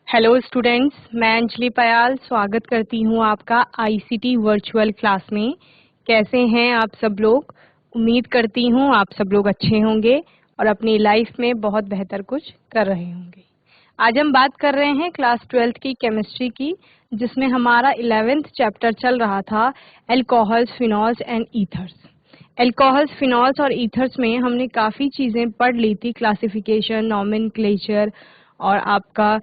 Hello students, मैं अंजलि पयाल स्वागत करती हूँ आपका आईसीटी वर्चुअल क्लास में। कैसे हैं आप सब लोग? उम्मीद करती हूँ आप सब लोग अच्छे होंगे और अपनी लाइफ में बहुत बेहतर कुछ कर रहे होंगे। आज हम बात कर रहे हैं क्लास 12th की केमिस्ट्री की, जिसमें हमारा 11th चैप्टर चल रहा था alcohols, phenols and ethers. Alcohols, phenols और ईथर्स में हमने काफ़ी चीज़ें पढ़ ली थी, क्लासिफिकेशन, नॉमेनक्लेचर और आपका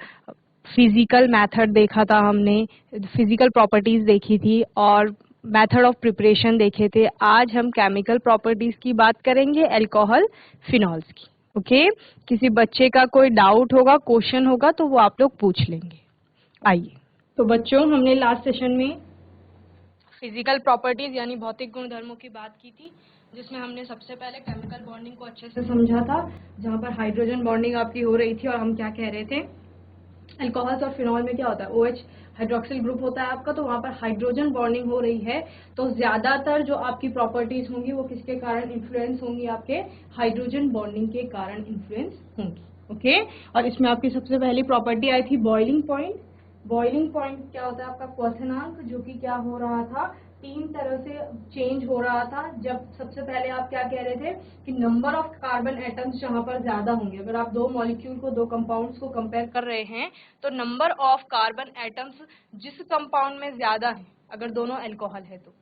फिजिकल मेथड देखा था हमने, फिजिकल प्रॉपर्टीज देखी थी और मेथड ऑफ प्रिपरेशन देखे थे। आज हम केमिकल प्रॉपर्टीज की बात करेंगे अल्कोहल फिनॉल्स की। ओके, किसी बच्चे का कोई डाउट होगा, क्वेश्चन होगा तो वो आप लोग पूछ लेंगे। आइए, तो बच्चों हमने लास्ट सेशन में फिजिकल प्रॉपर्टीज यानी भौतिक गुणधर्मों की बात की थी, जिसमें हमने सबसे पहले केमिकल बॉन्डिंग को अच्छे से समझा था, जहां पर हाइड्रोजन बॉन्डिंग आपकी हो रही थी और हम क्या कह रहे थे, अल्कोहल्स और फिनॉल में क्या होता है, OH हाइड्रोक्सिल ग्रुप होता है आपका, तो वहां पर हाइड्रोजन बॉन्डिंग हो रही है। तो ज्यादातर जो आपकी प्रॉपर्टीज होंगी वो किसके कारण इन्फ्लुएंस होंगी? आपके हाइड्रोजन बॉन्डिंग के कारण इन्फ्लुएंस होंगी। ओके, और इसमें आपकी सबसे पहली प्रॉपर्टी आई थी बॉइलिंग पॉइंट। बॉइलिंग पॉइंट क्या होता है आपका? क्वथनांक, जो कि क्या हो रहा था, तीन तरह से चेंज हो रहा था। जब सबसे पहले आप क्या कह रहे थे कि नंबर ऑफ कार्बन एटम्स जहां पर ज्यादा होंगे, अगर आप दो मॉलिक्यूल को, दो कंपाउंड्स को कंपेयर कर रहे हैं, तो नंबर ऑफ कार्बन एटम्स जिस कंपाउंड में ज्यादा है, अगर दोनों अल्कोहल है तो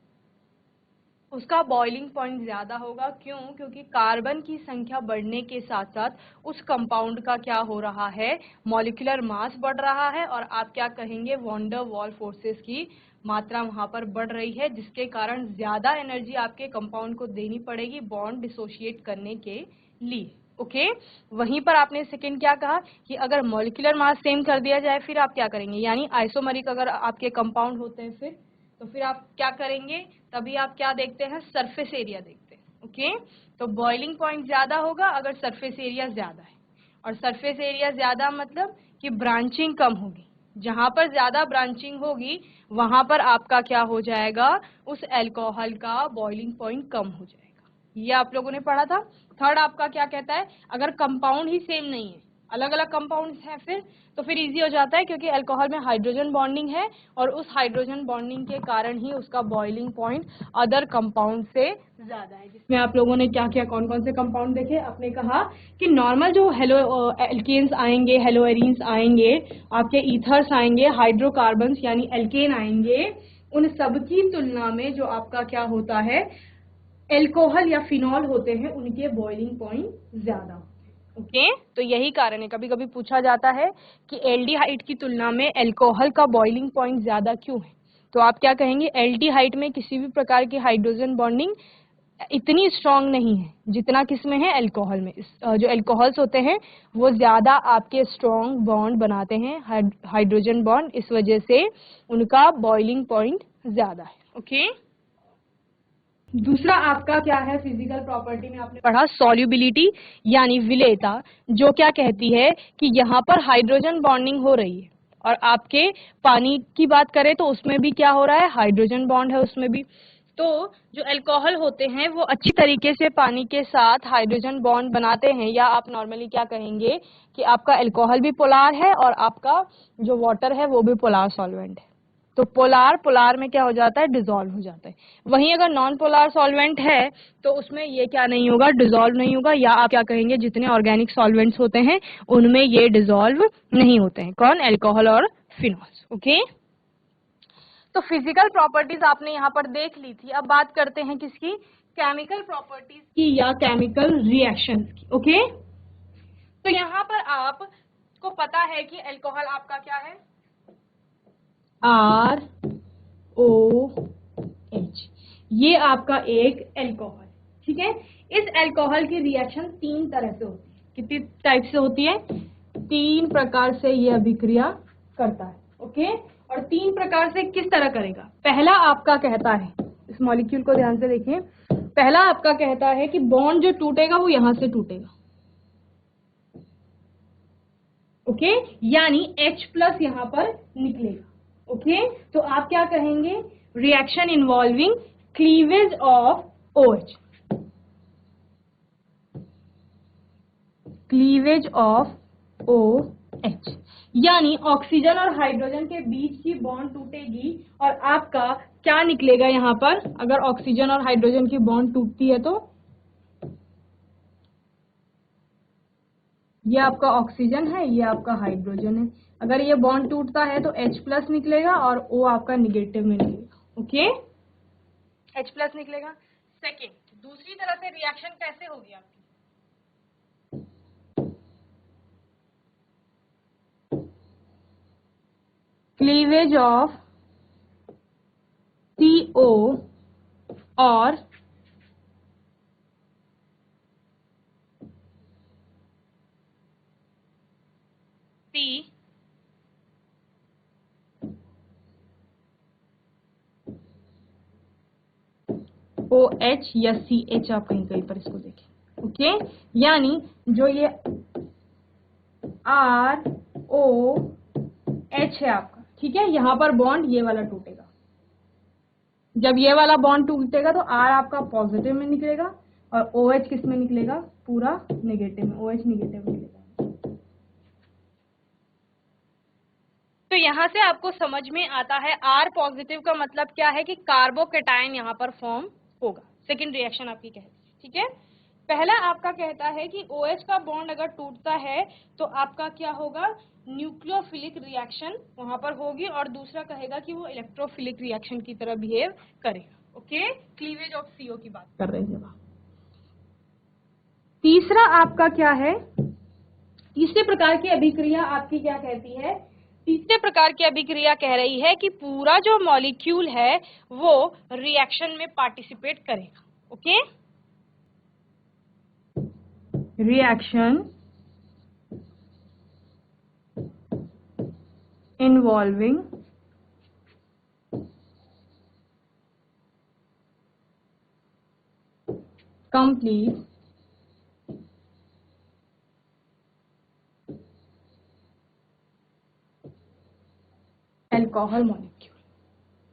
उसका बॉइलिंग पॉइंट ज्यादा होगा। क्यों? क्योंकि कार्बन की संख्या बढ़ने के साथ साथ उस कंपाउंड का क्या हो रहा है, मॉलिक्यूलर मास बढ़ रहा है और आप क्या कहेंगे, वॉन डर वाल फोर्सेस की मात्रा वहां पर बढ़ रही है, जिसके कारण ज्यादा एनर्जी आपके कंपाउंड को देनी पड़ेगी बॉन्ड डिसोशिएट करने के लिए। ओके, वहीं पर आपने सेकंड क्या कहा कि अगर मॉलिक्यूलर मास सेम कर दिया जाए फिर आप क्या करेंगे, यानी आइसोमरिक अगर आपके कंपाउंड होते हैं फिर आप क्या करेंगे, तभी आप क्या देखते हैं, सरफेस एरिया देखते हैं। ओके, तो बॉइलिंग पॉइंट ज्यादा होगा अगर सरफेस एरिया ज्यादा है, और सरफेस एरिया ज्यादा मतलब कि ब्रांचिंग कम होगी। जहां पर ज्यादा ब्रांचिंग होगी वहां पर आपका क्या हो जाएगा, उस अल्कोहल का बॉइलिंग पॉइंट कम हो जाएगा। ये आप लोगों ने पढ़ा था। थर्ड आपका क्या कहता है, अगर कंपाउंड ही सेम नहीं है, अलग अलग कंपाउंड्स हैं तो फिर इजी हो जाता है, क्योंकि अल्कोहल में हाइड्रोजन बॉन्डिंग है और उस हाइड्रोजन बॉन्डिंग के कारण ही उसका बॉइलिंग पॉइंट अदर कंपाउंड से ज्यादा है। जिसमें आप लोगों ने क्या किया, कौन कौन से कंपाउंड देखे? आपने कहा कि नॉर्मल जो हेलो एल्केन्स आएंगे, हेलोएरीन्स आएंगे, आपके ईथर्स आएंगे, हाइड्रोकार्बन्स यानी एल्केन आएंगे, उन सब की तुलना में जो आपका क्या होता है, एल्कोहल या फिनॉल होते हैं, उनके बॉइलिंग पॉइंट ज्यादा होते हैं। ओके, तो यही कारण है, कभी कभी पूछा जाता है कि एल्डिहाइड की तुलना में अल्कोहल का बॉइलिंग पॉइंट ज्यादा क्यों है, तो आप क्या कहेंगे, एल्डिहाइड में किसी भी प्रकार की हाइड्रोजन बॉन्डिंग इतनी स्ट्रांग नहीं है जितना किसमें है, अल्कोहल में। जो अल्कोहल्स होते हैं वो ज्यादा आपके स्ट्रांग बॉन्ड बनाते हैं, हाइड्रोजन बॉन्ड, इस वजह से उनका बॉइलिंग पॉइंट ज्यादा है। ओके, दूसरा आपका क्या है, फिजिकल प्रॉपर्टी में आपने पढ़ा सॉल्युबिलिटी यानी विलेयता, जो क्या कहती है कि यहाँ पर हाइड्रोजन बॉन्डिंग हो रही है और आपके पानी की बात करें तो उसमें भी क्या हो रहा है, हाइड्रोजन बॉन्ड है उसमें भी। तो जो अल्कोहल होते हैं वो अच्छी तरीके से पानी के साथ हाइड्रोजन बॉन्ड बनाते हैं, या आप नॉर्मली क्या कहेंगे कि आपका अल्कोहल भी पोलार है और आपका जो वाटर है वो भी पोलार सॉल्वेंट है। तो पोलार में क्या हो जाता है, डिसॉल्व हो जाता है। वहीं अगर नॉन पोलार सॉल्वेंट है तो उसमें ये क्या नहीं होगा, डिसॉल्व नहीं होगा, या आप क्या कहेंगे, जितने ऑर्गेनिक सॉल्वेंट्स होते हैं उनमें ये डिसॉल्व नहीं होते हैं। कौन? अल्कोहल और फिनॉल्स। ओके, तो फिजिकल प्रॉपर्टीज आपने यहाँ पर देख ली थी। अब बात करते हैं किसकी, केमिकल प्रॉपर्टीज की या केमिकल रिएक्शंस की। ओके, तो यहाँ पर आपको पता है कि अल्कोहल आपका क्या है, ROH, ये आपका एक अल्कोहल। ठीक है, इस अल्कोहल की रिएक्शन तीन तरह से होती है। कितनी टाइप से होती है? तीन प्रकार से ये अभिक्रिया करता है। ओके, और तीन प्रकार से किस तरह करेगा? पहला आपका कहता है, इस मॉलिक्यूल को ध्यान से देखें, पहला आपका कहता है कि बॉन्ड जो टूटेगा वो यहां से टूटेगा। ओके, यानी H+ यहां पर निकलेगा। ओके, तो आप क्या कहेंगे, reaction involving cleavage of OH, cleavage of OH, OH। यानी ऑक्सीजन और हाइड्रोजन के बीच की बॉन्ड टूटेगी और आपका क्या निकलेगा यहाँ पर? अगर ऑक्सीजन और हाइड्रोजन की बॉन्ड टूटती है तो ये आपका ऑक्सीजन है, ये आपका हाइड्रोजन है। अगर ये बॉन्ड टूटता है तो H+ निकलेगा और O आपका निगेटिव में निकलेगा। ओके, H+ निकलेगा। सेकेंड, दूसरी तरह से रिएक्शन कैसे होगी आपकी? क्लीवेज ऑफ CO और OH या CH, आप कहीं कहीं पर इसको देखें। ओके, यानी जो ये ROH है आपका, ठीक है, यहाँ पर बॉन्ड ये वाला टूटेगा। जब ये वाला बॉन्ड टूटेगा तो R आपका पॉजिटिव में निकलेगा और OH किस में निकलेगा? पूरा नेगेटिव में, OH नेगेटिव में निकलेगा। तो यहाँ से आपको समझ में आता है R पॉजिटिव का मतलब क्या है कि कार्बोकेटायन यहाँ पर फॉर्म होगा। सेकेंड रिएक्शन आपकी कहती है, ठीक है। पहला आपका कहता है कि OH का बॉन्ड अगर टूटता है तो आपका क्या होगा? न्यूक्लियोफिलिक रिएक्शन वहां पर होगी, और दूसरा कहेगा कि वो इलेक्ट्रोफिलिक रिएक्शन की तरह बिहेव करेगा। ओके, क्लीवेज ऑफ CO की बात कर रहे हैं। तीसरा आपका क्या है? तीसरे प्रकार की अभिक्रिया आपकी क्या कहती है? तीसरे प्रकार की अभिक्रिया कह रही है कि पूरा जो मॉलिक्यूल है वो रिएक्शन में पार्टिसिपेट करेगा। Okay, reaction involving complete alcohol molecule.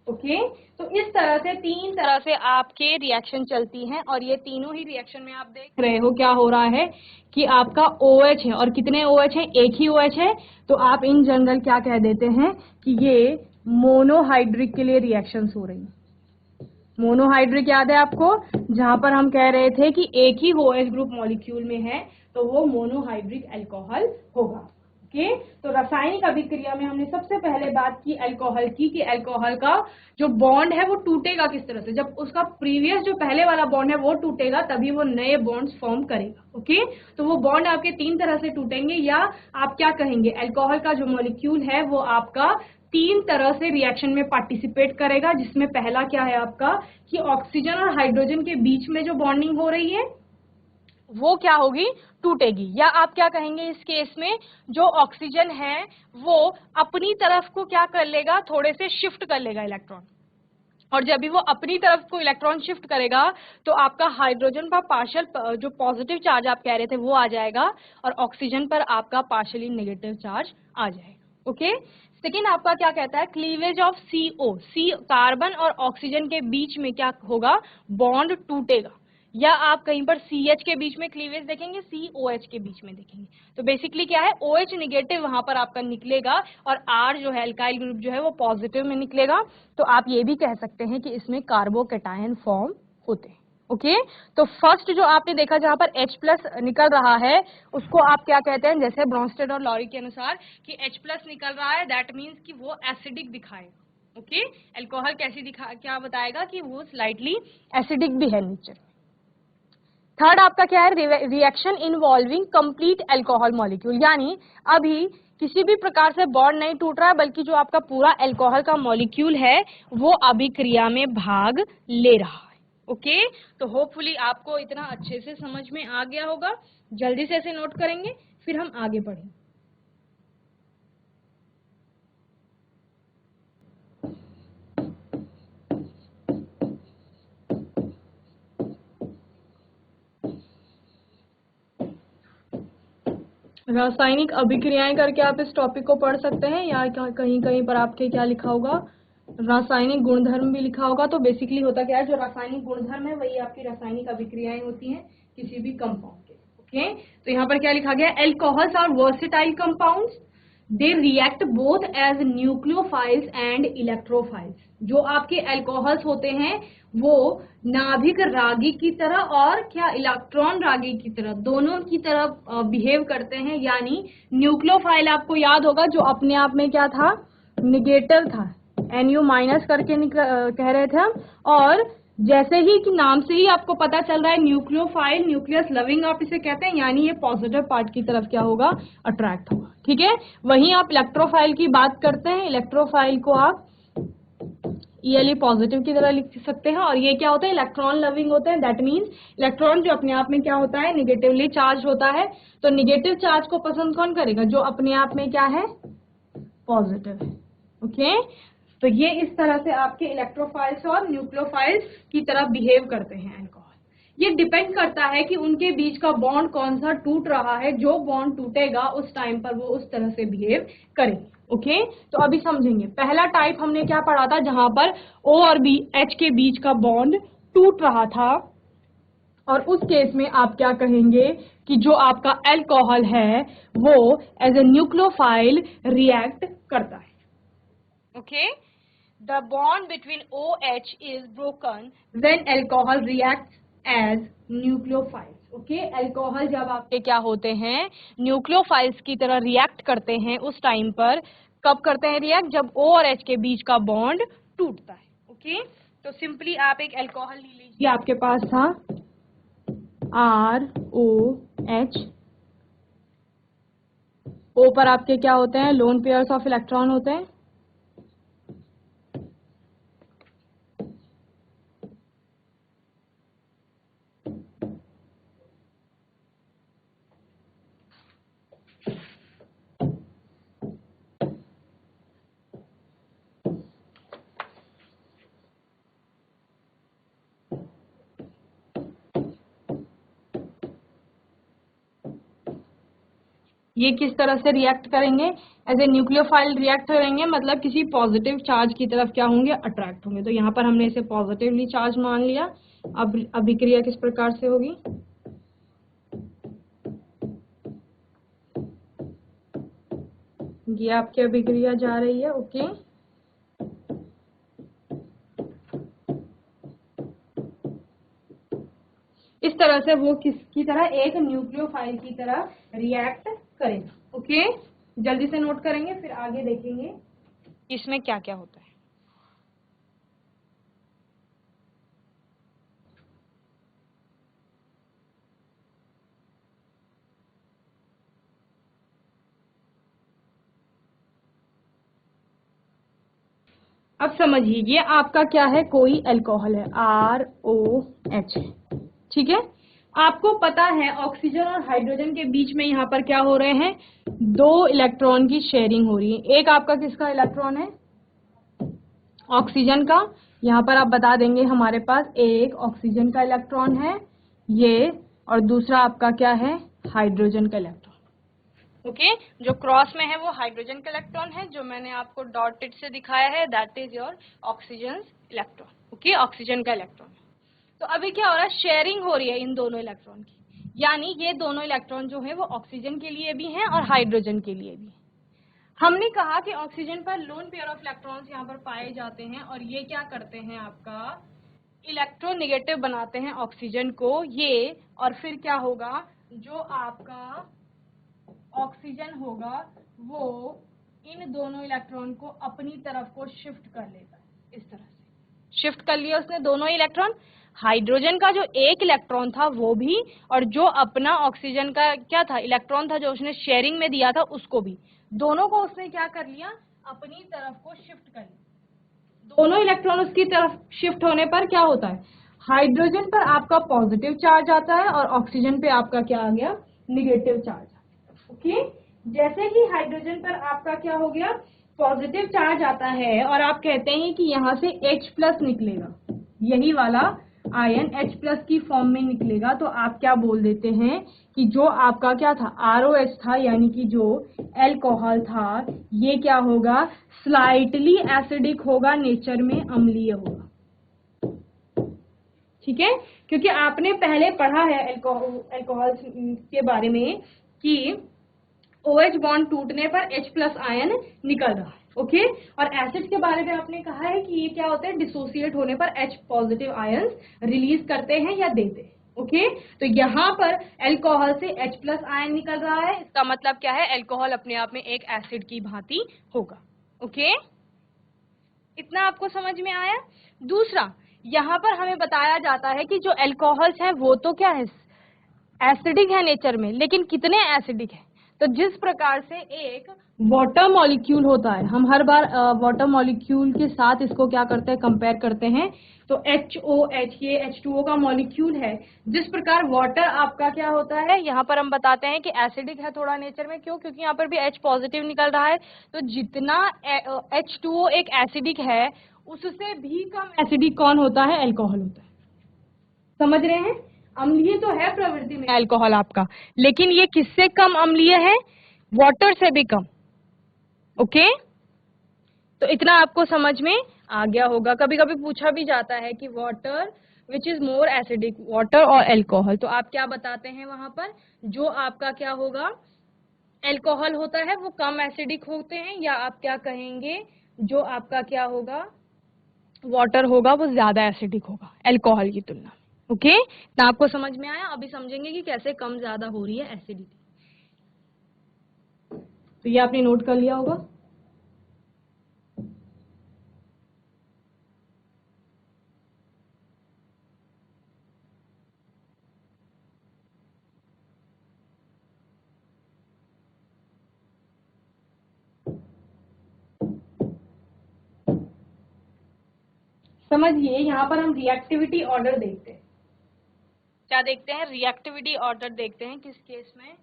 Okay, तो इस तरह से तीन तरह से आपके रिएक्शन चलती हैं, और ये तीनों ही रिएक्शन में आप देख रहे हो क्या हो रहा है कि आपका OH है, और कितने OH है? एक ही OH है। तो आप इन जनरल क्या कह देते हैं कि ये मोनोहाइड्रिक के लिए रिएक्शंस हो रही हैं। मोनोहाइड्रिक याद है आपको, जहां पर हम कह रहे थे कि एक ही OH ग्रुप मॉलिक्यूल में है तो वो मोनोहाइड्रिक अल्कोहल होगा। ओके, तो रासायनिक अभिक्रिया में हमने सबसे पहले बात की अल्कोहल की, कि अल्कोहल का जो बॉन्ड है वो टूटेगा किस तरह से? जब उसका प्रीवियस जो पहले वाला बॉन्ड है वो टूटेगा तभी वो नए बॉन्ड्स फॉर्म करेगा। ओके, तो वो बॉन्ड आपके तीन तरह से टूटेंगे, या आप क्या कहेंगे, अल्कोहल का जो मॉलिक्यूल है वो आपका तीन तरह से रिएक्शन में पार्टिसिपेट करेगा, जिसमें पहला क्या है आपका कि ऑक्सीजन और हाइड्रोजन के बीच में जो बॉन्डिंग हो रही है वो क्या होगी? टूटेगी। या आप क्या कहेंगे इस केस में, जो ऑक्सीजन है वो अपनी तरफ को क्या कर लेगा? थोड़े से शिफ्ट कर लेगा इलेक्ट्रॉन, और जब भी वो अपनी तरफ को इलेक्ट्रॉन शिफ्ट करेगा तो आपका हाइड्रोजन पर पार्शियल जो पॉजिटिव चार्ज आप कह रहे थे वो आ जाएगा, और ऑक्सीजन पर आपका पार्शियली नेगेटिव चार्ज आ जाएगा। ओके, सेकेंड आपका क्या कहता है? Cleavage of CO, C carbon और ऑक्सीजन के बीच में क्या होगा? बॉन्ड टूटेगा। या आप कहीं पर CH के बीच में क्लीवेज देखेंगे, COH के बीच में देखेंगे। तो बेसिकली क्या है? OH निगेटिव वहां पर आपका निकलेगा, और R जो है अल्काइल ग्रुप जो है वो पॉजिटिव में निकलेगा। तो आप ये भी कह सकते हैं कि इसमें कार्बोकेटायन फॉर्म होते हैं। ओके, तो फर्स्ट जो आपने देखा जहां पर H+ निकल रहा है उसको आप क्या कहते हैं? जैसे ब्रॉन्स्टेड और लॉरी के अनुसार कि H+ निकल रहा है, दैट मीन्स कि वो एसिडिक दिखाएगा। ओके, अल्कोहल कैसी क्या बताएगा कि वो स्लाइटली एसिडिक भी है नेचर। थर्ड आपका क्या है? Reaction involving complete alcohol molecule, यानी अभी किसी भी प्रकार से बॉन्ड नहीं टूट रहा है, बल्कि जो आपका पूरा अल्कोहल का मॉलिक्यूल है वो अभिक्रिया में भाग ले रहा है। ओके, तो होपफुली आपको इतना अच्छे से समझ में आ गया होगा। जल्दी से इसे नोट करेंगे फिर हम आगे बढ़ेंगे। रासायनिक अभिक्रियाएं करके आप इस टॉपिक को पढ़ सकते हैं, या कहीं कहीं पर आपके क्या लिखा होगा? रासायनिक गुणधर्म भी लिखा होगा। तो बेसिकली होता क्या है, जो रासायनिक गुणधर्म है वही आपकी रासायनिक अभिक्रियाएं होती हैं किसी भी कंपाउंड के। ओके, तो यहाँ पर क्या लिखा गया? Alcohols are versatile compounds they react both as nucleophiles and electrophiles. जो आपके एल्कोहल्स होते हैं वो नाभिक रागी की तरह और क्या इलेक्ट्रॉन रागी की तरह, दोनों की तरह बिहेव करते हैं। यानी न्यूक्लियोफाइल आपको याद होगा जो अपने आप में क्या था, निगेटिव था, NU माइनस करके कह रहे थे हम। और जैसे ही कि नाम से ही आपको पता चल रहा है न्यूक्लियोफाइल, न्यूक्लियस लविंग आप इसे कहते हैं, यानी ये पॉजिटिव पार्ट की तरफ क्या होगा, अट्रैक्ट होगा। ठीक है, वहीं आप इलेक्ट्रोफाइल की बात करते हैं, इलेक्ट्रोफाइल को आप ELE पॉजिटिव की तरह लिख सकते हैं। और ये क्या होता है, इलेक्ट्रॉन लविंग होते हैं। दैट मीन्स इलेक्ट्रॉन जो अपने आप में क्या होता है, निगेटिवली चार्ज होता है। तो निगेटिव चार्ज को पसंद कौन करेगा, जो अपने आप में क्या है, पॉजिटिव है। ओके, तो ये इस तरह से आपके इलेक्ट्रोफाइल्स और न्यूक्लियोफाइल्स की तरह बिहेव करते हैं अल्कोहल। ये डिपेंड करता है कि उनके बीच का बॉन्ड कौन सा टूट रहा है। जो बॉन्ड टूटेगा उस टाइम पर वो उस तरह से बिहेव करेंगे। ओके, तो अभी समझेंगे। पहला टाइप हमने क्या पढ़ा था, जहां पर O और H के बीच का बॉन्ड टूट रहा था, और उस केस में आप क्या कहेंगे कि जो आपका अल्कोहल है वो एज ए न्यूक्लियोफाइल रिएक्ट करता है। Okay, the bond between OH is broken when alcohol reacts as nucleophiles. Okay, alcohol जब आपके क्या होते हैं, न्यूक्लियोफाइल्स की तरह रिएक्ट करते हैं, उस टाइम पर कब करते हैं रिएक्ट, जब O और H के बीच का बॉन्ड टूटता है। ओके, तो सिंपली आप एक अल्कोहल ले लीजिए, आपके पास था ROH, O पर आपके क्या होते हैं, लोन पेयर्स ऑफ इलेक्ट्रॉन होते हैं। ये किस तरह से रिएक्ट करेंगे, एज ए न्यूक्लियोफाइल रिएक्ट करेंगे, मतलब किसी पॉजिटिव चार्ज की तरफ क्या होंगे, अट्रैक्ट होंगे। तो यहाँ पर हमने इसे पॉजिटिवली चार्ज मान लिया। अब अभिक्रिया किस प्रकार से होगी, ये आपकी अभिक्रिया जा रही है। ओके, इस तरह से वो किसकी तरह, एक न्यूक्लियोफाइल की तरह रिएक्ट करेगा। ओके, जल्दी से नोट करेंगे, फिर आगे देखेंगे इसमें क्या क्या होता है। अब समझिए, ये आपका क्या है, कोई अल्कोहल है, ROH है। ठीक है, आपको पता है ऑक्सीजन और हाइड्रोजन के बीच में यहाँ पर क्या हो रहे हैं, दो इलेक्ट्रॉन की शेयरिंग हो रही है। एक आपका किसका इलेक्ट्रॉन है, ऑक्सीजन का। यहाँ पर आप बता देंगे हमारे पास एक ऑक्सीजन का इलेक्ट्रॉन है, ये, और दूसरा आपका क्या है, हाइड्रोजन का इलेक्ट्रॉन। ओके, जो क्रॉस में है वो हाइड्रोजन का इलेक्ट्रॉन है, जो मैंने आपको डॉटेड से दिखाया है that is your oxygen electron. Okay, oxygen का इलेक्ट्रॉन। तो अभी क्या हो रहा है, शेयरिंग हो रही है इन दोनों इलेक्ट्रॉन की। यानी ये दोनों इलेक्ट्रॉन जो है वो ऑक्सीजन के लिए भी हैं और हाइड्रोजन के लिए भी। हमने कहा कि ऑक्सीजन पर लोन पेयर ऑफ इलेक्ट्रॉन्स यहाँ पर पाए जाते हैं, और ये क्या करते हैं, आपका इलेक्ट्रोनेगेटिव बनाते हैं ऑक्सीजन को ये। और फिर क्या होगा, जो आपका ऑक्सीजन होगा वो इन दोनों इलेक्ट्रॉन को अपनी तरफ को शिफ्ट कर लेता है। इस तरह से शिफ्ट कर लिया उसने दोनों इलेक्ट्रॉन, हाइड्रोजन का जो एक इलेक्ट्रॉन था वो भी, और जो अपना ऑक्सीजन का क्या था, इलेक्ट्रॉन था जो उसने शेयरिंग में दिया था उसको भी, दोनों को उसने क्या कर लिया, अपनी तरफ को शिफ्ट कर लिया। दोनों इलेक्ट्रॉन उसकी तरफ शिफ्ट होने पर क्या होता है, हाइड्रोजन पर आपका पॉजिटिव चार्ज आता है और ऑक्सीजन पे आपका क्या आ गया, निगेटिव चार्ज। ओके, जैसे ही हाइड्रोजन पर आपका क्या हो गया, पॉजिटिव चार्ज आता है, और आप कहते हैं कि यहाँ से H+ निकलेगा, यही वाला आयन H+ की फॉर्म में निकलेगा। तो आप क्या बोल देते हैं कि जो आपका क्या था, ROH था, यानी कि जो अल्कोहल था, ये क्या होगा, स्लाइटली एसिडिक होगा, नेचर में अम्लीय होगा। ठीक है, क्योंकि आपने पहले पढ़ा है अल्कोहल के बारे में कि OH बॉन्ड टूटने पर H प्लस आयन निकल रहा है। ओके, और एसिड के बारे में आपने कहा है कि ये क्या होते हैं, डिसोसिएट होने पर H पॉजिटिव आयंस रिलीज करते हैं या देते हैं। ओके, तो यहाँ पर एल्कोहल से H प्लस आयन निकल रहा है, इसका मतलब क्या है, एल्कोहल अपने आप में एक एसिड की भांति होगा। ओके, इतना आपको समझ में आया। दूसरा, यहाँ पर हमें बताया जाता है कि जो एल्कोहल्स हैं वो तो क्या है, एसिडिक है नेचर में, लेकिन कितने एसिडिक है। तो जिस प्रकार से एक वाटर मॉलिक्यूल होता है, हम हर बार वाटर मॉलिक्यूल के साथ इसको क्या करते हैं, कंपेयर करते हैं, तो HOH ये H2O का मॉलिक्यूल है। जिस प्रकार वाटर आपका क्या होता है, यहाँ पर हम बताते हैं कि एसिडिक है थोड़ा नेचर में, क्यों, क्योंकि यहाँ पर भी H पॉजिटिव निकल रहा है। तो जितना H2O एक एसिडिक है, उससे भी कम एसिडिक कौन होता है, एल्कोहल होता है। समझ रहे हैं, अम्लीय तो है प्रवृत्ति में अल्कोहल आपका, लेकिन ये किससे कम अम्लीय है, वाटर से भी कम। ओके, तो इतना आपको समझ में आ गया होगा। कभी कभी पूछा भी जाता है कि water which is more acidic, water और अल्कोहल, तो आप क्या बताते हैं वहां पर, जो आपका क्या होगा, अल्कोहल होता है वो कम एसिडिक होते हैं, या आप क्या कहेंगे, जो आपका क्या होगा, वाटर होगा वो ज्यादा एसिडिक होगा अल्कोहल की तुलना में। ओके, तो आपको समझ में आया। अभी समझेंगे कि कैसे कम ज्यादा हो रही है एसिडिटी। तो ये आपने नोट कर लिया होगा। समझिए, यहाँ पर हम रिएक्टिविटी ऑर्डर देखते हैं। क्या देखते हैं, रिएक्टिविटी ऑर्डर देखते हैं। किस केस में,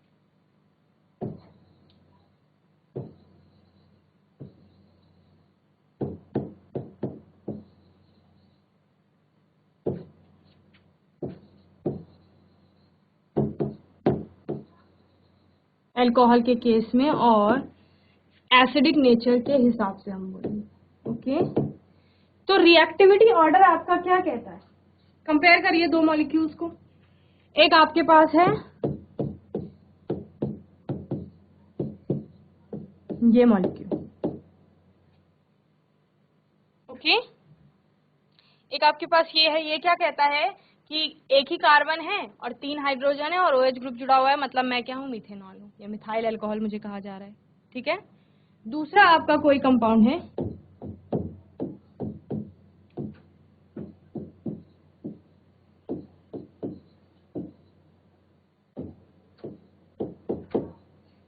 अल्कोहल के केस में और एसिडिक नेचर के हिसाब से हम बोलेंगे। ओके, तो रिएक्टिविटी ऑर्डर आपका क्या कहता है, कंपेयर करिए दो मॉलिक्यूल्स को। एक आपके पास है ये मॉलिक्यूल, ओके, एक आपके पास ये है, ये क्या कहता है कि एक ही कार्बन है और 3 हाइड्रोजन है और OH ग्रुप जुड़ा हुआ है, मतलब मैं क्या हूँ, मिथेनॉल हूँ, या मिथाइल अल्कोहल मुझे कहा जा रहा है। ठीक है, दूसरा आपका कोई कंपाउंड है,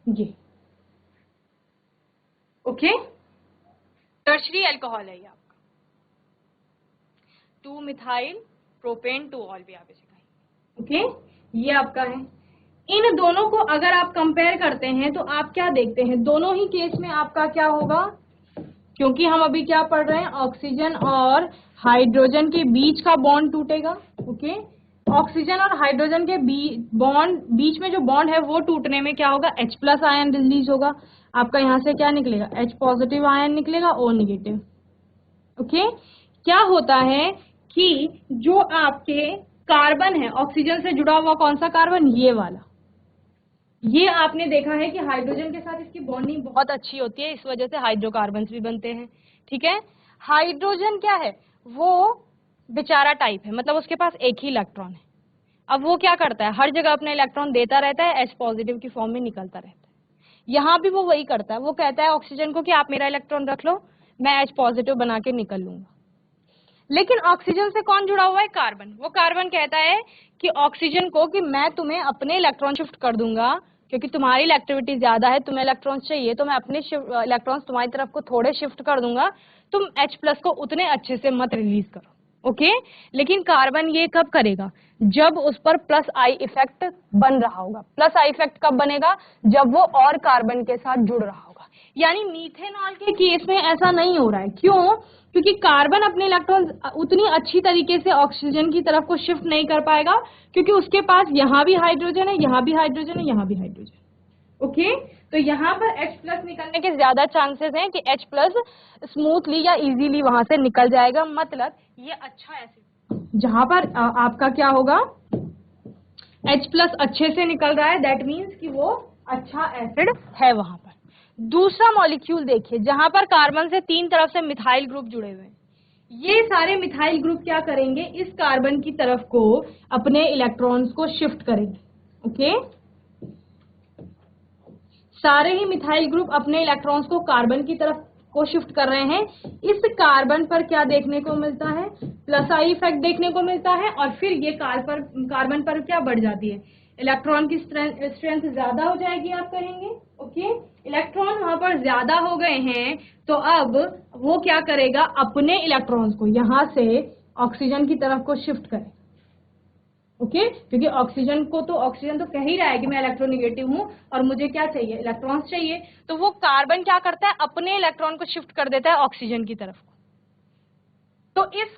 ये ओके, टर्शरी अल्कोहल है ये आपका, 2 मिथाइल प्रोपेन 2 ऑल भी आप इसे कहेंगे। ओके, ये आपका है। इन दोनों को अगर आप कंपेयर करते हैं तो आप क्या देखते हैं, दोनों ही केस में आपका क्या होगा, क्योंकि हम अभी क्या पढ़ रहे हैं, ऑक्सीजन और हाइड्रोजन के बीच का बॉन्ड टूटेगा। ओके, ऑक्सीजन और हाइड्रोजन के बीच में जो बॉन्ड है वो टूटने में क्या होगा, H प्लस आयन रिलीज होगा। आपका यहाँ से क्या निकलेगा, H पॉजिटिव आयन निकलेगा, O नेगेटिव। ओके, क्या होता है कि जो आपके कार्बन है, ऑक्सीजन से जुड़ा हुआ कौन सा कार्बन, ये वाला, ये आपने देखा है कि हाइड्रोजन के साथ इसकी बॉन्डिंग बहुत अच्छी होती है, इस वजह से हाइड्रोकार्बन्स भी बनते हैं। ठीक है, हाइड्रोजन क्या है, वो बेचारा टाइप है, मतलब उसके पास एक ही इलेक्ट्रॉन है। अब वो क्या करता है, हर जगह अपना इलेक्ट्रॉन देता रहता है, H पॉजिटिव की फॉर्म में निकलता रहता है। यहाँ भी वो वही करता है, वो कहता है ऑक्सीजन को कि आप मेरा इलेक्ट्रॉन रख लो, मैं H पॉजिटिव बना के निकल लूंगा। लेकिन ऑक्सीजन से कौन जुड़ा हुआ है, कार्बन। वो कार्बन कहता है कि ऑक्सीजन को कि मैं तुम्हें अपने इलेक्ट्रॉन शिफ्ट कर दूंगा, क्योंकि तुम्हारी इलेक्ट्रिविटी ज्यादा है, तुम्हें इलेक्ट्रॉन्स चाहिए, तो मैं अपने इलेक्ट्रॉन्स तुम्हारी तरफ को थोड़े शिफ्ट कर दूंगा, तुम H प्लस को उतने अच्छे से मत रिलीज करो। ओके, लेकिन कार्बन ये कब करेगा, जब उस पर प्लस आई इफेक्ट बन रहा होगा। प्लस आई इफेक्ट कब बनेगा, जब वो और कार्बन के साथ जुड़ रहा होगा। यानी मीथेनॉल के केस में ऐसा नहीं हो रहा है, क्यों, क्योंकि कार्बन अपने इलेक्ट्रॉन उतनी अच्छी तरीके से ऑक्सीजन की तरफ को शिफ्ट नहीं कर पाएगा, क्योंकि उसके पास यहाँ भी हाइड्रोजन है, यहाँ भी हाइड्रोजन है, यहाँ भी हाइड्रोजन। ओके, तो यहाँ पर H प्लस निकलने के ज्यादा चांसेस हैं कि H प्लस स्मूथली या इजीली वहां से निकल जाएगा, मतलब ये अच्छा एसिड। जहां पर आपका क्या होगा, H प्लस अच्छे से निकल रहा है, दैट मीन्स कि वो अच्छा एसिड है वहां पर। दूसरा मॉलिक्यूल देखिए जहां पर कार्बन से तीन तरफ से मिथाइल ग्रुप जुड़े हुए हैं, ये सारे मिथाइल ग्रुप क्या करेंगे, इस कार्बन की तरफ को अपने इलेक्ट्रॉन्स को शिफ्ट करेंगे। ओके, सारे ही मिथाइल ग्रुप अपने इलेक्ट्रॉन्स को कार्बन की तरफ को शिफ्ट कर रहे हैं। इस कार्बन पर क्या देखने को मिलता है, प्लस आई इफेक्ट देखने को मिलता है, और फिर ये कार्बन पर क्या बढ़ जाती है, इलेक्ट्रॉन की स्ट्रेंथ ज्यादा हो जाएगी आप कहेंगे। ओके, इलेक्ट्रॉन वहां पर ज्यादा हो गए हैं, तो अब वो क्या करेगा, अपने इलेक्ट्रॉन्स को यहां से ऑक्सीजन की तरफ को शिफ्ट करेगा। ओके, क्योंकि ऑक्सीजन तो कह ही रहा है कि मैं इलेक्ट्रोनेगेटिव हूं और मुझे क्या चाहिए, इलेक्ट्रॉन्स चाहिए, तो वो कार्बन क्या करता है, अपने इलेक्ट्रॉन को शिफ्ट कर देता है ऑक्सीजन की तरफ। तो इस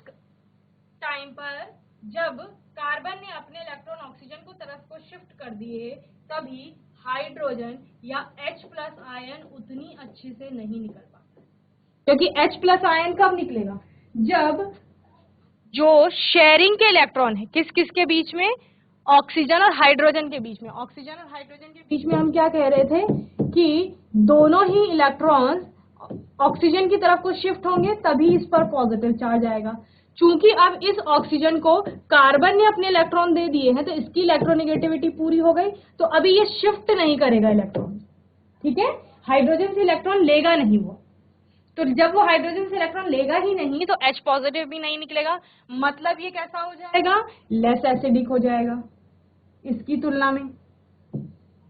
टाइम पर जब कार्बन ने अपने इलेक्ट्रॉन ऑक्सीजन को तरफ को शिफ्ट कर दिए, तभी हाइड्रोजन या H प्लस आयन उतनी अच्छे से नहीं निकल पाता, क्योंकि H प्लस आयन कब निकलेगा, जब जो शेयरिंग के इलेक्ट्रॉन है किस किस के बीच में, ऑक्सीजन और हाइड्रोजन के बीच में। ऑक्सीजन और हाइड्रोजन के बीच में हम क्या कह रहे थे कि दोनों ही इलेक्ट्रॉन्स ऑक्सीजन की तरफ को शिफ्ट होंगे, तभी इस पर पॉजिटिव चार्ज आएगा। चूंकि अब इस ऑक्सीजन को कार्बन ने अपने इलेक्ट्रॉन दे दिए हैं, तो इसकी इलेक्ट्रोनेगेटिविटी पूरी हो गई, तो अभी ये शिफ्ट नहीं करेगा इलेक्ट्रॉन। ठीक है, हाइड्रोजन से इलेक्ट्रॉन लेगा नहीं वो, तो जब वो हाइड्रोजन से इलेक्ट्रॉन लेगा ही नहीं, तो H पॉजिटिव भी नहीं निकलेगा, मतलब ये कैसा हो जाएगा, लेस एसिडिक हो जाएगा इसकी तुलना में,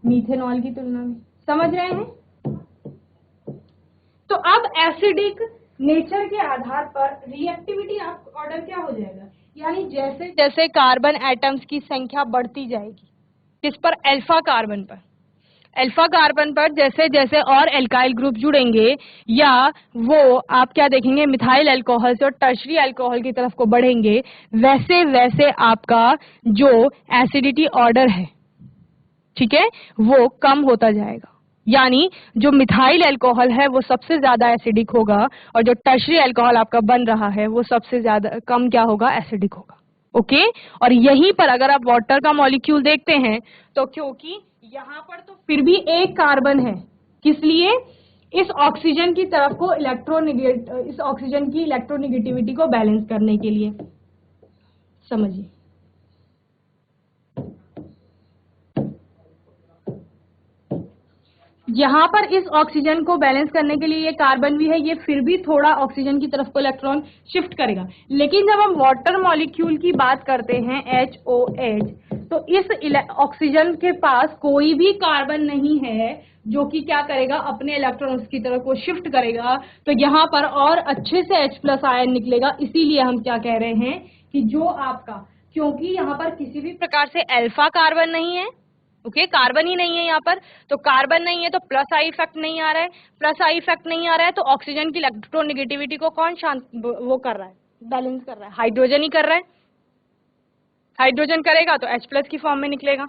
मीथेनॉल की तुलना में। समझ रहे हैं? तो अब एसिडिक नेचर के आधार पर रिएक्टिविटी ऑर्डर क्या हो जाएगा, यानी जैसे जैसे कार्बन एटम्स की संख्या बढ़ती जाएगी, किस पर, अल्फा कार्बन पर, अल्फा कार्बन पर जैसे जैसे और एल्काइल ग्रुप जुड़ेंगे, या वो आप क्या देखेंगे, मिथाइल अल्कोहल से और टर्शरी अल्कोहल की तरफ को बढ़ेंगे, वैसे वैसे आपका जो एसिडिटी ऑर्डर है, ठीक है, वो कम होता जाएगा। यानी जो मिथाइल अल्कोहल है वो सबसे ज्यादा एसिडिक होगा, और जो टर्शरी अल्कोहल आपका बन रहा है वो सबसे ज्यादा कम क्या होगा, एसिडिक होगा। ओके, और यहीं पर अगर आप वाटर का मॉलिक्यूल देखते हैं, तो क्योंकि यहाँ पर तो फिर भी एक कार्बन है, किस लिए, इस ऑक्सीजन की तरफ को इस ऑक्सीजन की इलेक्ट्रोनेगेटिविटी को बैलेंस करने के लिए। समझिए, यहाँ पर इस ऑक्सीजन को बैलेंस करने के लिए ये कार्बन भी है, ये फिर भी थोड़ा ऑक्सीजन की तरफ को इलेक्ट्रॉन शिफ्ट करेगा। लेकिन जब हम वाटर मॉलिक्यूल की बात करते हैं HOH, तो इस ऑक्सीजन के पास कोई भी कार्बन नहीं है जो कि क्या करेगा, अपने इलेक्ट्रॉन्स की तरफ को शिफ्ट करेगा, तो यहाँ पर और अच्छे से H प्लस आयन निकलेगा। इसीलिए हम क्या कह रहे हैं कि जो आपका, क्योंकि यहाँ पर किसी भी प्रकार से अल्फा कार्बन नहीं है, ओके, कार्बन ही नहीं है यहाँ पर, तो कार्बन नहीं है तो प्लस आई इफेक्ट नहीं आ रहा है, प्लस आई इफेक्ट नहीं आ रहा है, तो ऑक्सीजन की इलेक्ट्रोनेगेटिविटी को कौन शांत वो कर रहा है, बैलेंस कर रहा है, हाइड्रोजन ही कर रहा है। हाइड्रोजन करेगा तो H प्लस की फॉर्म में निकलेगा,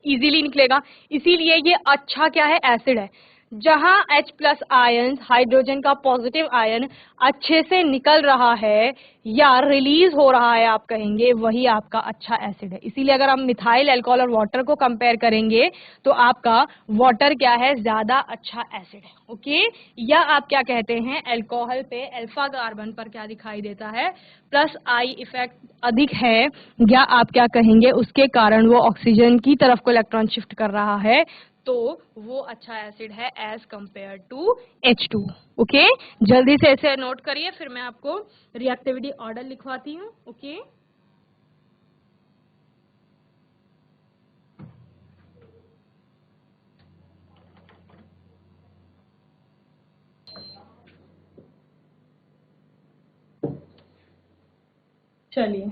इजीली निकलेगा। इसीलिए ये अच्छा क्या है, एसिड है। जहां H प्लस आयन, हाइड्रोजन का पॉजिटिव आयन अच्छे से निकल रहा है या रिलीज हो रहा है आप कहेंगे, वही आपका अच्छा एसिड है। इसीलिए अगर हम मिथाइल अल्कोहल और वाटर को कंपेयर करेंगे, तो आपका वाटर क्या है, ज्यादा अच्छा एसिड है। ओके, या आप क्या कहते हैं, अल्कोहल पे अल्फा कार्बन पर क्या दिखाई देता है, प्लस आई इफेक्ट अधिक है, या आप क्या कहेंगे, उसके कारण वो ऑक्सीजन की तरफ को इलेक्ट्रॉन शिफ्ट कर रहा है, तो वो अच्छा एसिड है as compare to H2। Okay, जल्दी से इसे नोट करिए, फिर मैं आपको रिएक्टिविटी ऑर्डर लिखवाती हूँ। ओके, चलिए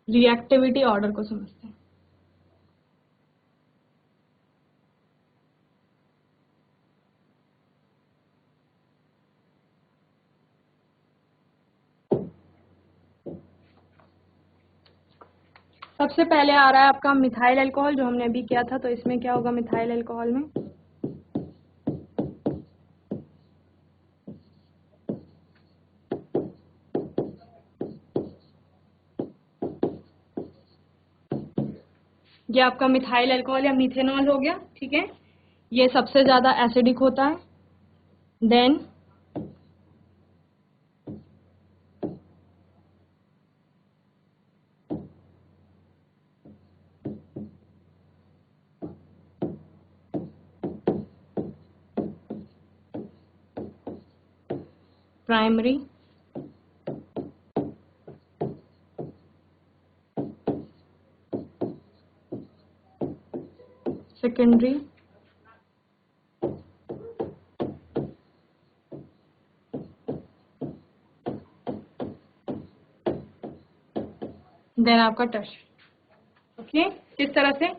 रिएक्टिविटी ऑर्डर को समझते हैं। सबसे पहले आ रहा है आपका मिथाइल अल्कोहल, जो हमने अभी किया था, तो इसमें क्या होगा, मिथाइल अल्कोहल में ये आपका मिथाइल अल्कोहल या मिथेनॉल हो गया, ठीक है। ये सबसे ज्यादा एसिडिक होता है। देन प्राइमरी, सेकेंडरी, देन आपका टर्शियरी। ओके, किस तरह से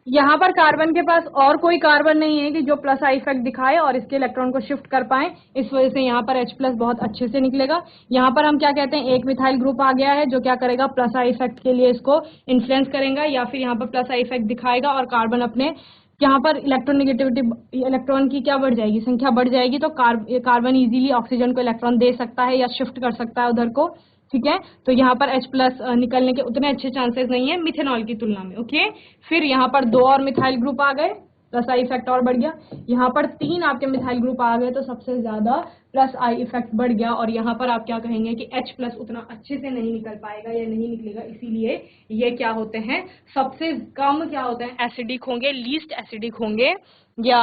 यहाँ पर कार्बन के पास और कोई कार्बन नहीं है कि जो प्लस आई इफेक्ट दिखाए और इसके इलेक्ट्रॉन को शिफ्ट कर पाए, इस वजह से यहाँ पर H प्लस बहुत अच्छे से निकलेगा। यहाँ पर हम क्या कहते हैं, एक मिथाइल ग्रुप आ गया है जो क्या करेगा, प्लस आई इफेक्ट के लिए इसको इन्फ्लुएंस करेगा, या फिर यहाँ पर प्लस आई इफेक्ट दिखाएगा और कार्बन अपने यहाँ पर इलेक्ट्रॉनिगेटिविटी, इलेक्ट्रॉन की क्या बढ़ जाएगी, संख्या बढ़ जाएगी, तो कार्बन इजीली ऑक्सीजन को इलेक्ट्रॉन दे सकता है या शिफ्ट कर सकता है उधर को, ठीक है। तो यहाँ पर H प्लस निकलने के उतने अच्छे चांसेस नहीं है मिथेनॉल की तुलना में। ओके, फिर यहाँ पर 2 और मिथाइल ग्रुप आ गए, प्लस आई इफेक्ट और बढ़ गया। यहाँ पर 3 आपके मिथाइल ग्रुप आ गए तो सबसे ज्यादा प्लस आई इफेक्ट बढ़ गया, और यहाँ पर आप क्या कहेंगे कि H प्लस उतना अच्छे से नहीं निकल पाएगा या नहीं निकलेगा, इसीलिए ये क्या होते हैं, सबसे कम क्या होते हैं, एसिडिक होंगे, लीस्ट एसिडिक होंगे, या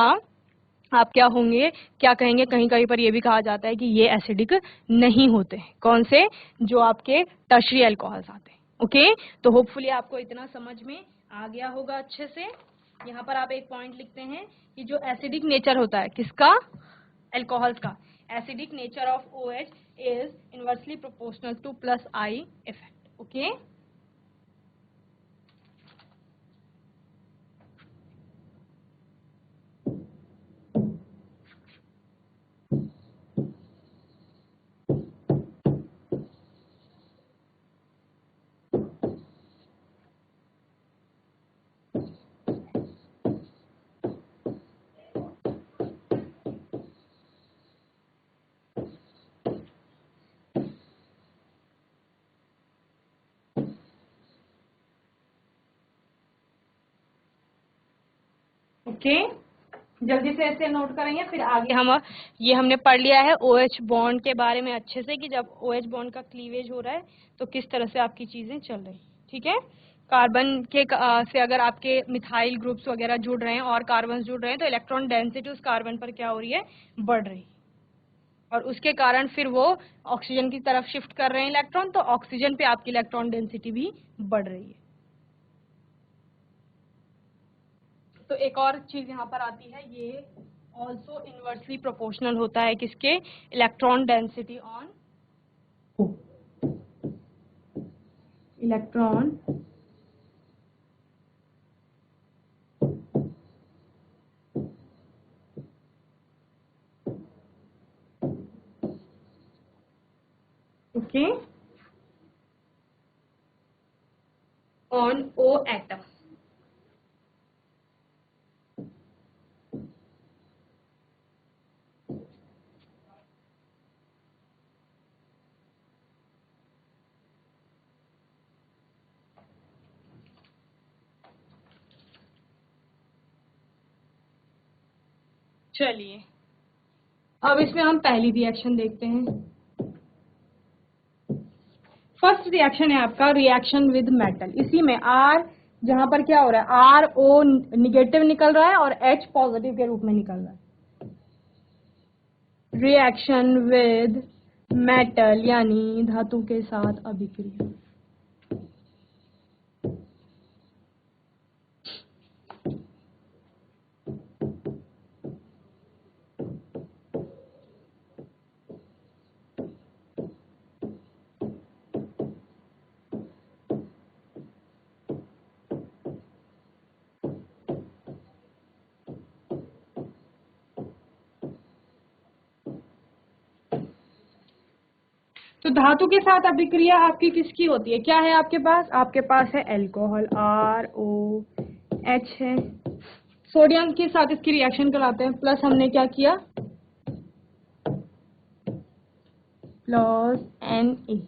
आप क्या होंगे, क्या कहेंगे, कहीं कहीं पर यह भी कहा जाता है कि ये एसिडिक नहीं होते। कौन से, जो आपके टर्शियरी अल्कोहल्स आते हैं। ओके, तो होपफुली आपको इतना समझ में आ गया होगा अच्छे से। यहाँ पर आप एक पॉइंट लिखते हैं कि जो एसिडिक नेचर होता है किसका, अल्कोहल्स का, acidic nature of OH is inversely proportional two plus I effect. Okay, okay, जल्दी से ऐसे नोट करेंगे, फिर आगे हम ये हमने पढ़ लिया है OH बॉन्ड के बारे में अच्छे से कि जब OH बॉन्ड का क्लीवेज हो रहा है तो किस तरह से आपकी चीजें चल रही, ठीक है। कार्बन के से अगर आपके मिथाइल ग्रुप्स वगैरह जुड़ रहे हैं और कार्बन जुड़ रहे हैं तो इलेक्ट्रॉन डेंसिटी उस कार्बन पर क्या हो रही है, बढ़ रही है, और उसके कारण फिर वो ऑक्सीजन की तरफ शिफ्ट कर रहे हैं इलेक्ट्रॉन, तो ऑक्सीजन पे आपकी इलेक्ट्रॉन डेंसिटी भी बढ़ रही है। तो एक और चीज यहाँ पर आती है, ये ऑल्सो इनवर्सली प्रोपोर्शनल होता है किसके, electron density on electron okay on O atom. चलिए अब इसमें हम पहली रिएक्शन देखते हैं। फर्स्ट रिएक्शन है आपका रिएक्शन विद मेटल। इसी में R जहां पर क्या हो रहा है, RO निगेटिव निकल रहा है और H पॉजिटिव के रूप में निकल रहा है। रिएक्शन विद मेटल यानी धातु के साथ अभिक्रिया। तो धातु के साथ अभिक्रिया आपकी किसकी होती है, क्या है आपके पास, आपके पास है अल्कोहल ROH है, सोडियम के साथ इसकी रिएक्शन कराते हैं, प्लस हमने क्या किया, प्लस Na,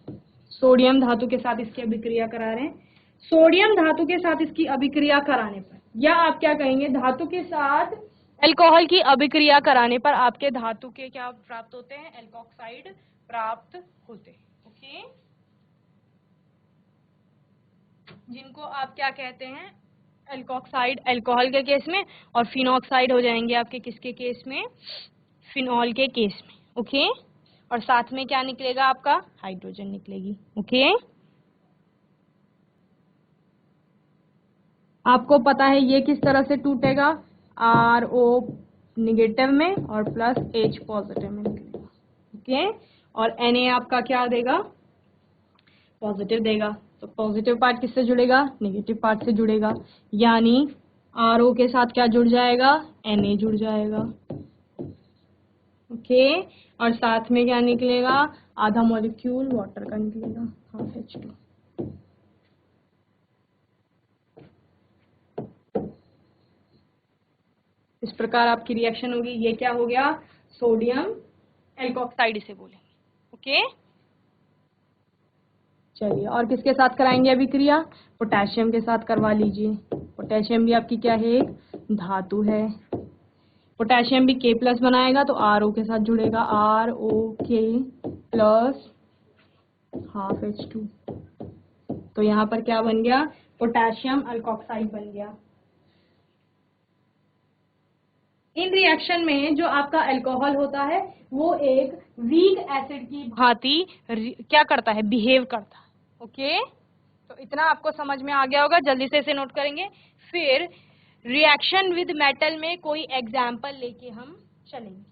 सोडियम धातु के साथ इसकी अभिक्रिया करा रहे हैं, सोडियम धातु के साथ इसकी अभिक्रिया कराने पर, या आप क्या कहेंगे, धातु के साथ अल्कोहल की अभिक्रिया कराने पर आपके धातु के क्या प्राप्त होते हैं, एल्कोक्साइड प्राप्त होते हैं। ओके, जिनको आप क्या कहते हैं, एल्कोक्साइड अल्कोहल के केस में, और फिनॉक्साइड हो जाएंगे आपके किसके केस में, फिनॉल के केस में। ओके, और साथ में क्या निकलेगा आपका, हाइड्रोजन निकलेगी। ओके, आपको पता है ये किस तरह से टूटेगा, RO निगेटिव में और प्लस H पॉजिटिव में निकलेगा। ओके, और Na आपका क्या देगा, पॉजिटिव देगा। तो पॉजिटिव पार्ट किससे जुड़ेगा, नेगेटिव पार्ट से जुड़ेगा, यानी RO के साथ क्या जुड़ जाएगा, Na जुड़ जाएगा। ओके, और साथ में क्या निकलेगा, आधा मॉलिक्यूल वाटर का निकलेगा, हाफ H2। इस प्रकार आपकी रिएक्शन होगी। ये क्या हो गया, सोडियम एल्कोक्साइड इसे बोलेंगे। ओके, चलिए और किसके साथ कराएंगे अभिक्रिया, पोटेशियम के साथ करवा लीजिए। पोटेशियम भी आपकी क्या है, एक धातु है। पोटेशियम भी K+ बनाएगा तो RO के साथ जुड़ेगा, ROK प्लस हाफ H2। तो यहाँ पर क्या बन गया, पोटेशियम अल्कोक्साइड बन गया। इन रिएक्शन में जो आपका अल्कोहल होता है वो एक वीक एसिड की भांति क्या करता है, बिहेव करता है। ओके, तो इतना आपको समझ में आ गया होगा, जल्दी से इसे नोट करेंगे। फिर रिएक्शन विद मेटल में कोई एग्जाम्पल लेके हम चलेंगे।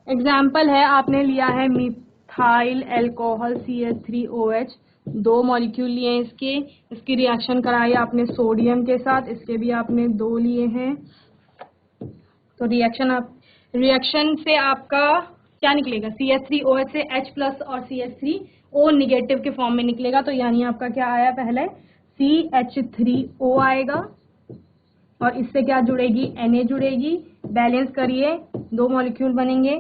एग्जाम्पल है, आपने लिया है मिथाइल अल्कोहल CH3OH, 2 मॉलिक्यूल लिए हैं इसकी रिएक्शन कराई आपने सोडियम के साथ, इसके भी आपने 2 लिए हैं। तो रिएक्शन से आपका क्या निकलेगा, CH3OH से H+ और CH3O निगेटिव के फॉर्म में निकलेगा। तो यानी आपका क्या आया, पहले CH3O आएगा और इससे क्या जुड़ेगी, Na जुड़ेगी, बैलेंस करिए, 2 मॉलिक्यूल बनेंगे,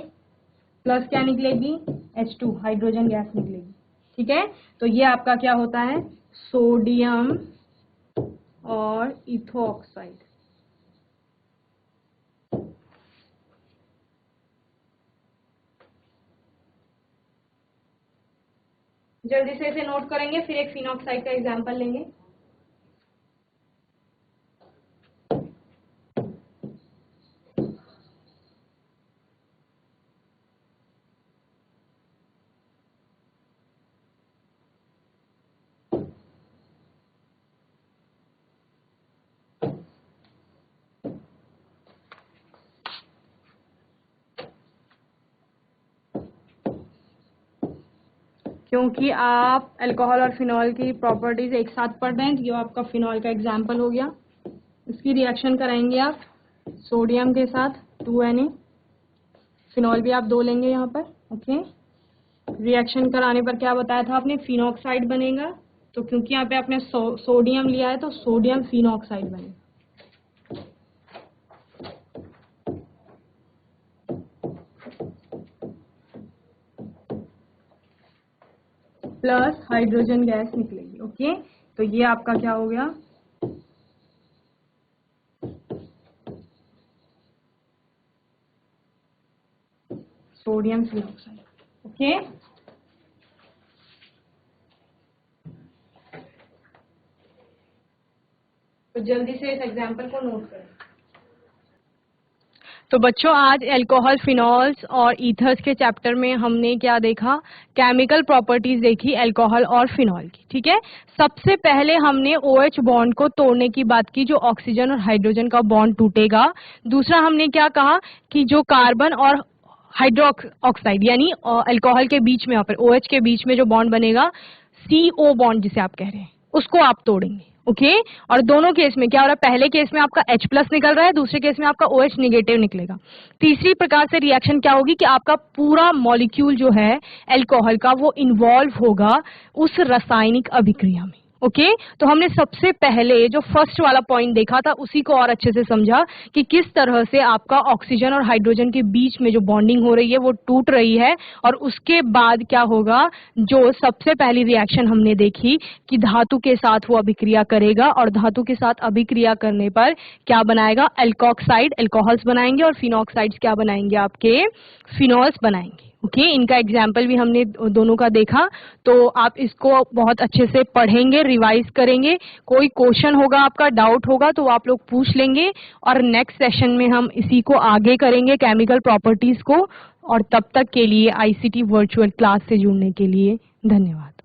प्लस क्या निकलेगी, H2 हाइड्रोजन गैस निकलेगी। ठीक है, तो ये आपका क्या होता है, सोडियम और इथो ऑक्साइड। जल्दी से इसे नोट करेंगे, फिर एक फिनॉक्साइड का एग्जांपल लेंगे। क्योंकि आप अल्कोहल और फिनॉल की प्रॉपर्टीज एक साथ पढ़ रहे हैं, ये आपका फिनॉल का एग्जाम्पल हो गया। इसकी रिएक्शन कराएंगे आप सोडियम के साथ 2Na, फिनॉल भी आप 2 लेंगे यहाँ पर। ओके, रिएक्शन कराने पर क्या बताया था आपने, फिनॉक्साइड बनेगा। तो क्योंकि यहाँ पे आपने सोडियम लिया है तो सोडियम फिनॉक्साइड बनेगा। प्लस हाइड्रोजन गैस निकलेगी। ओके, तो ये आपका क्या हो गया, सोडियम फिनॉक्साइड। ओके, तो जल्दी से इस एग्जांपल को नोट करें। तो बच्चों आज अल्कोहल, फिनॉल्स और ईथर्स के चैप्टर में हमने क्या देखा, केमिकल प्रॉपर्टीज देखी अल्कोहल और फिनॉल की। ठीक है, सबसे पहले हमने OH बॉन्ड को तोड़ने की बात की, जो ऑक्सीजन और हाइड्रोजन का बॉन्ड टूटेगा। दूसरा हमने क्या कहा कि जो कार्बन और हाइड्रोक्साइड यानी अल्कोहल के बीच में, यहाँ पर OH के बीच में जो बॉन्ड बनेगा, CO बॉन्ड जिसे आप कह रहे हैं, उसको आप तोड़ेंगे। ओके, और दोनों केस में क्या हो रहा है, पहले केस में आपका H+ निकल रहा है, दूसरे केस में आपका OH निगेटिव निकलेगा। तीसरी प्रकार से रिएक्शन क्या होगी कि आपका पूरा मॉलिक्यूल जो है अल्कोहल का वो इन्वॉल्व होगा उस रासायनिक अभिक्रिया में। ओके तो हमने सबसे पहले जो फर्स्ट वाला पॉइंट देखा था उसी को और अच्छे से समझा कि किस तरह से आपका ऑक्सीजन और हाइड्रोजन के बीच में जो बॉन्डिंग हो रही है वो टूट रही है, और उसके बाद क्या होगा, जो सबसे पहली रिएक्शन हमने देखी कि धातु के साथ वो अभिक्रिया करेगा, और धातु के साथ अभिक्रिया करने पर क्या बनाएगा, एल्कोक्साइड, एल्कोहल्स बनाएंगे, और फिनॉक्साइड्स क्या बनाएंगे, आपके फिनॉल्स बनाएंगे। ओके इनका एग्जाम्पल भी हमने दोनों का देखा, तो आप इसको बहुत अच्छे से पढ़ेंगे, रिवाइज करेंगे, कोई क्वेश्चन होगा, आपका डाउट होगा तो आप लोग पूछ लेंगे, और नेक्स्ट सेशन में हम इसी को आगे करेंगे, केमिकल प्रॉपर्टीज को। और तब तक के लिए आईसीटी वर्चुअल क्लास से जुड़ने के लिए धन्यवाद।